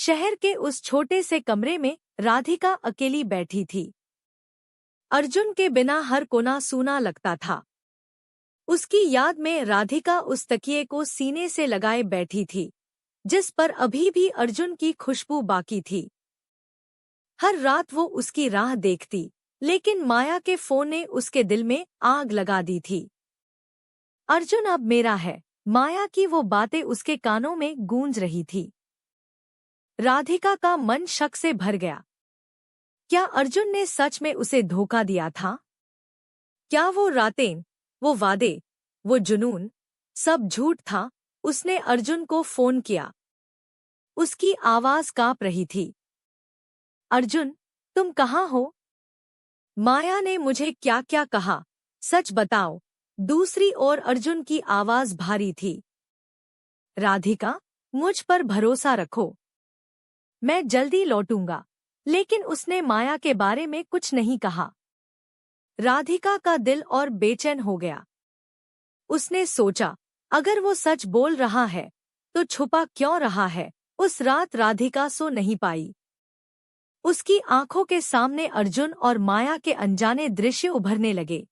शहर के उस छोटे से कमरे में राधिका अकेली बैठी थी। अर्जुन के बिना हर कोना सूना लगता था। उसकी याद में राधिका उस तकिए को सीने से लगाए बैठी थी, जिस पर अभी भी अर्जुन की खुशबू बाकी थी। हर रात वो उसकी राह देखती, लेकिन माया के फोन ने उसके दिल में आग लगा दी थी। अर्जुन अब मेरा है, माया की वो बातें उसके कानों में गूंज रही थी। राधिका का मन शक से भर गया। क्या अर्जुन ने सच में उसे धोखा दिया था? क्या वो रातें, वो वादे, वो जुनून, सब झूठ था? उसने अर्जुन को फोन किया। उसकी आवाज कांप रही थी। अर्जुन, तुम कहाँ हो? माया ने मुझे क्या क्या कहा, सच बताओ। दूसरी ओर अर्जुन की आवाज भारी थी। राधिका, मुझ पर भरोसा रखो, मैं जल्दी लौटूंगा। लेकिन उसने माया के बारे में कुछ नहीं कहा। राधिका का दिल और बेचैन हो गया। उसने सोचा, अगर वो सच बोल रहा है तो छुपा क्यों रहा है? उस रात राधिका सो नहीं पाई। उसकी आंखों के सामने अर्जुन और माया के अनजाने दृश्य उभरने लगे।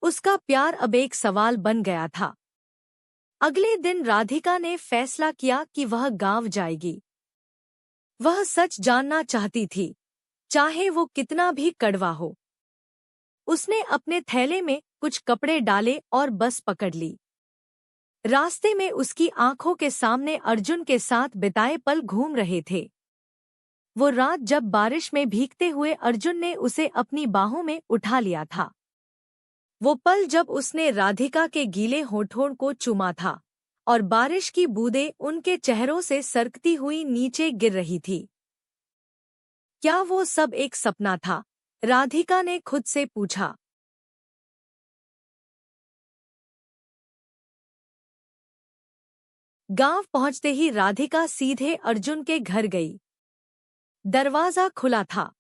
उसका प्यार अब एक सवाल बन गया था। अगले दिन राधिका ने फैसला किया कि वह गांव जाएगी। वह सच जानना चाहती थी, चाहे वो कितना भी कड़वा हो। उसने अपने थैले में कुछ कपड़े डाले और बस पकड़ ली। रास्ते में उसकी आंखों के सामने अर्जुन के साथ बिताए पल घूम रहे थे। वो रात जब बारिश में भीगते हुए अर्जुन ने उसे अपनी बाहों में उठा लिया था। वो पल जब उसने राधिका के गीले होठों को चूमा था और बारिश की बूंदें उनके चेहरों से सरकती हुई नीचे गिर रही थी। क्या वो सब एक सपना था? राधिका ने खुद से पूछा। गांव पहुंचते ही राधिका सीधे अर्जुन के घर गई। दरवाजा खुला था।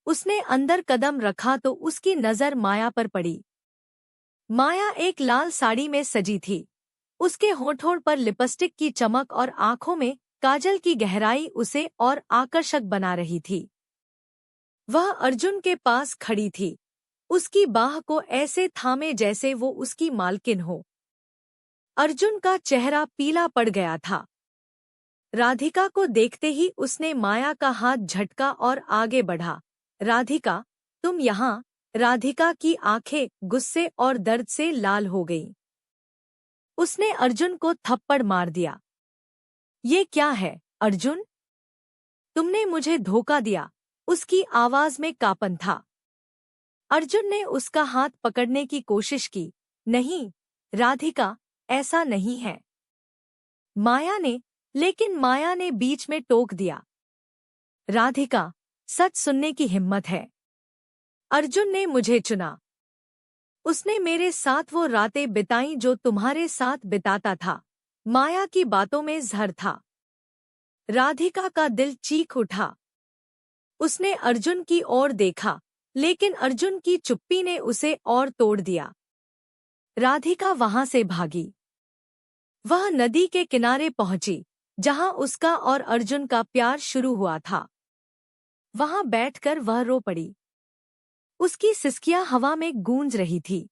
उसने अंदर कदम रखा तो उसकी नजर माया पर पड़ी। माया एक लाल साड़ी में सजी थी। उसके होठों पर लिपस्टिक की चमक और आंखों में काजल की गहराई उसे और आकर्षक बना रही थी। वह अर्जुन के पास खड़ी थी, उसकी बाह को ऐसे थामे जैसे वो उसकी मालकिन हो। अर्जुन का चेहरा पीला पड़ गया था। राधिका को देखते ही उसने माया का हाथ झटका और आगे बढ़ा। राधिका, तुम यहाँ? राधिका की आंखें गुस्से और दर्द से लाल हो गईं। उसने अर्जुन को थप्पड़ मार दिया। ये क्या है अर्जुन? तुमने मुझे धोखा दिया। उसकी आवाज में कापन था। अर्जुन ने उसका हाथ पकड़ने की कोशिश की। नहीं राधिका, ऐसा नहीं है। लेकिन माया ने बीच में टोक दिया। राधिका, सच सुनने की हिम्मत है। अर्जुन ने मुझे चुना। उसने मेरे साथ वो रातें बिताईं जो तुम्हारे साथ बिताता था। माया की बातों में जहर था। राधिका का दिल चीख उठा। उसने अर्जुन की ओर देखा, लेकिन अर्जुन की चुप्पी ने उसे और तोड़ दिया। राधिका वहां से भागी। वह नदी के किनारे पहुंची, जहां उसका और अर्जुन का प्यार शुरू हुआ था। वहां बैठकर वह रो पड़ी। उसकी सिसकियां हवा में गूंज रही थी।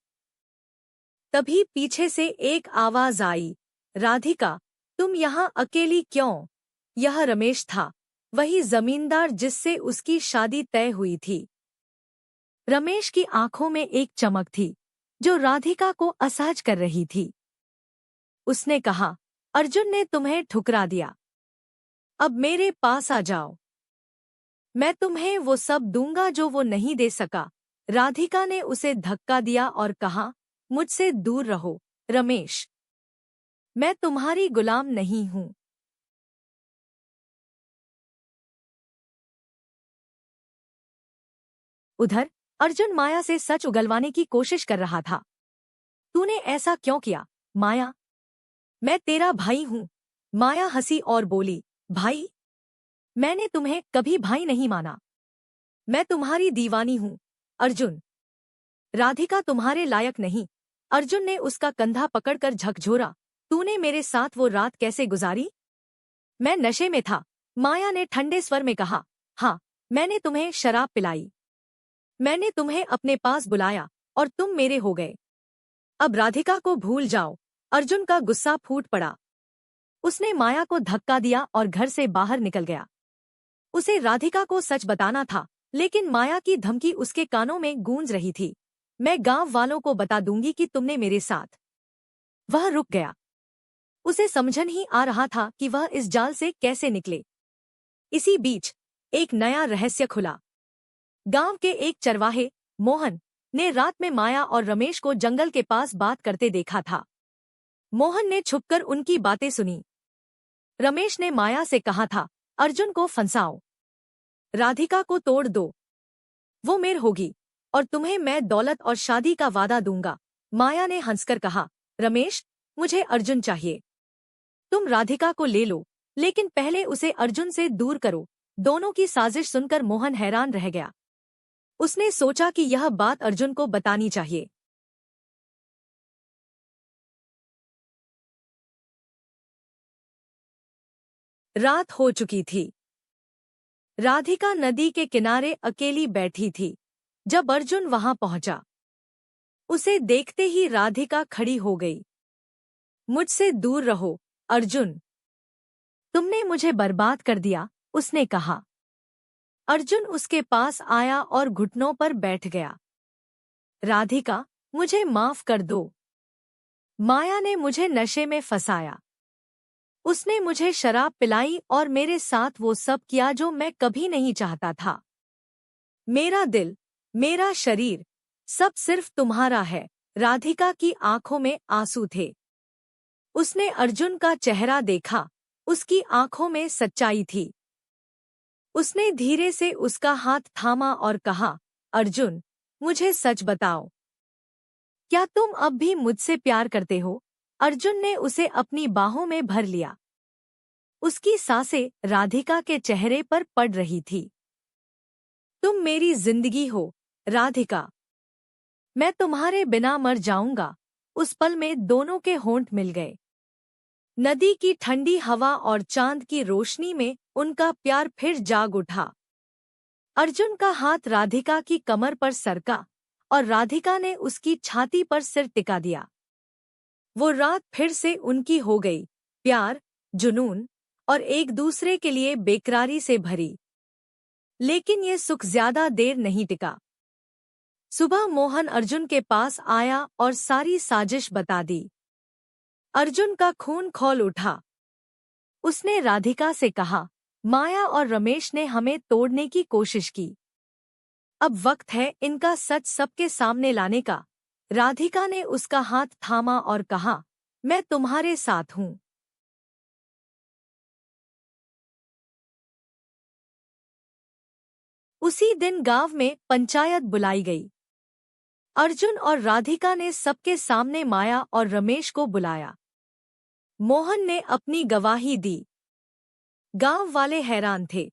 तभी पीछे से एक आवाज आई, राधिका, तुम यहाँ अकेली क्यों? यह रमेश था, वही जमींदार जिससे उसकी शादी तय हुई थी। रमेश की आंखों में एक चमक थी, जो राधिका को असहज कर रही थी। उसने कहा, अर्जुन ने तुम्हें ठुकरा दिया। अब मेरे पास आ जाओ। मैं तुम्हें वो सब दूंगा जो वो नहीं दे सका। राधिका ने उसे धक्का दिया और कहा, मुझसे दूर रहो रमेश। मैं तुम्हारी गुलाम नहीं हूं। उधर अर्जुन माया से सच उगलवाने की कोशिश कर रहा था। तूने ऐसा क्यों किया माया? मैं तेरा भाई हूं। माया हंसी और बोली, भाई? मैंने तुम्हें कभी भाई नहीं माना। मैं तुम्हारी दीवानी हूं अर्जुन। राधिका तुम्हारे लायक नहीं। अर्जुन ने उसका कंधा पकड़कर झकझोरा। तूने मेरे साथ वो रात कैसे गुजारी? मैं नशे में था, माया ने ठंडे स्वर में कहा, हाँ, मैंने तुम्हें शराब पिलाई। मैंने तुम्हें अपने पास बुलाया और तुम मेरे हो गए। अब राधिका को भूल जाओ। अर्जुन का गुस्सा फूट पड़ा। उसने माया को धक्का दिया और घर से बाहर निकल गया। उसे राधिका को सच बताना था, लेकिन माया की धमकी उसके कानों में गूंज रही थी। मैं गांव वालों को बता दूंगी कि तुमने मेरे साथ। वह रुक गया। उसे समझ ही आ रहा था कि वह इस जाल से कैसे निकले। इसी बीच एक नया रहस्य खुला। गांव के एक चरवाहे, मोहन, ने रात में माया और रमेश को जंगल के पास बात करते देखा था। मोहन ने छुपकर उनकी बातें सुनी। रमेश ने माया से कहा था, अर्जुन को फंसाओ, राधिका को तोड़ दो, वो मेर होगी और तुम्हें मैं दौलत और शादी का वादा दूंगा। माया ने हंसकर कहा, रमेश, मुझे अर्जुन चाहिए। तुम राधिका को ले लो, लेकिन पहले उसे अर्जुन से दूर करो। दोनों की साजिश सुनकर मोहन हैरान रह गया। उसने सोचा कि यह बात अर्जुन को बतानी चाहिए। रात हो चुकी थी। राधिका नदी के किनारे अकेली बैठी थी जब अर्जुन वहां पहुंचा। उसे देखते ही राधिका खड़ी हो गई। मुझसे दूर रहो, अर्जुन। तुमने मुझे बर्बाद कर दिया, उसने कहा। अर्जुन उसके पास आया और घुटनों पर बैठ गया। राधिका, मुझे माफ कर दो। माया ने मुझे नशे में फंसाया। उसने मुझे शराब पिलाई और मेरे साथ वो सब किया जो मैं कभी नहीं चाहता था। मेरा दिल, मेरा शरीर, सब सिर्फ तुम्हारा है। राधिका की आंखों में आंसू थे। उसने अर्जुन का चेहरा देखा। उसकी आंखों में सच्चाई थी। उसने धीरे से उसका हाथ थामा और कहा, अर्जुन, मुझे सच बताओ, क्या तुम अब भी मुझसे प्यार करते हो? अर्जुन ने उसे अपनी बाहों में भर लिया। उसकी सांसें राधिका के चेहरे पर पड़ रही थी। तुम मेरी जिंदगी हो, राधिका। मैं तुम्हारे बिना मर जाऊंगा। उस पल में दोनों के होंठ मिल गए। नदी की ठंडी हवा और चांद की रोशनी में उनका प्यार फिर जाग उठा। अर्जुन का हाथ राधिका की कमर पर सरका और राधिका ने उसकी छाती पर सिर टिका दिया। वो रात फिर से उनकी हो गई, प्यार, जुनून और एक दूसरे के लिए बेकरारी से भरी। लेकिन ये सुख ज्यादा देर नहीं टिका। सुबह मोहन अर्जुन के पास आया और सारी साजिश बता दी। अर्जुन का खून खौल उठा। उसने राधिका से कहा, माया और रमेश ने हमें तोड़ने की कोशिश की। अब वक्त है इनका सच सबके सामने लाने का। राधिका ने उसका हाथ थामा और कहा, मैं तुम्हारे साथ हूं। उसी दिन गांव में पंचायत बुलाई गई। अर्जुन और राधिका ने सबके सामने माया और रमेश को बुलाया। मोहन ने अपनी गवाही दी। गांव वाले हैरान थे।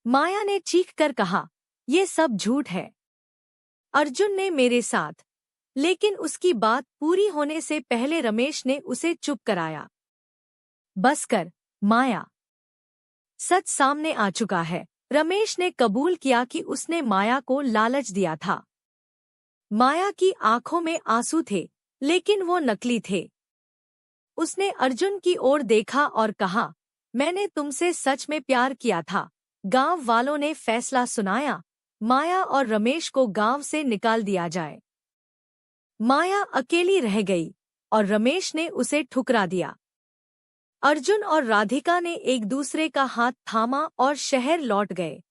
माया ने चीखकर कहा, ये सब झूठ है। अर्जुन ने मेरे साथ। लेकिन उसकी बात पूरी होने से पहले रमेश ने उसे चुप कराया। बस कर, माया। सच सामने आ चुका है। रमेश ने कबूल किया कि उसने माया को लालच दिया था। माया की आंखों में आंसू थे, लेकिन वो नकली थे। उसने अर्जुन की ओर देखा और कहा, मैंने तुमसे सच में प्यार किया था। गांव वालों ने फैसला सुनाया, माया और रमेश को गांव से निकाल दिया जाए। माया अकेली रह गई और रमेश ने उसे ठुकरा दिया। अर्जुन और राधिका ने एक दूसरे का हाथ थामा और शहर लौट गए।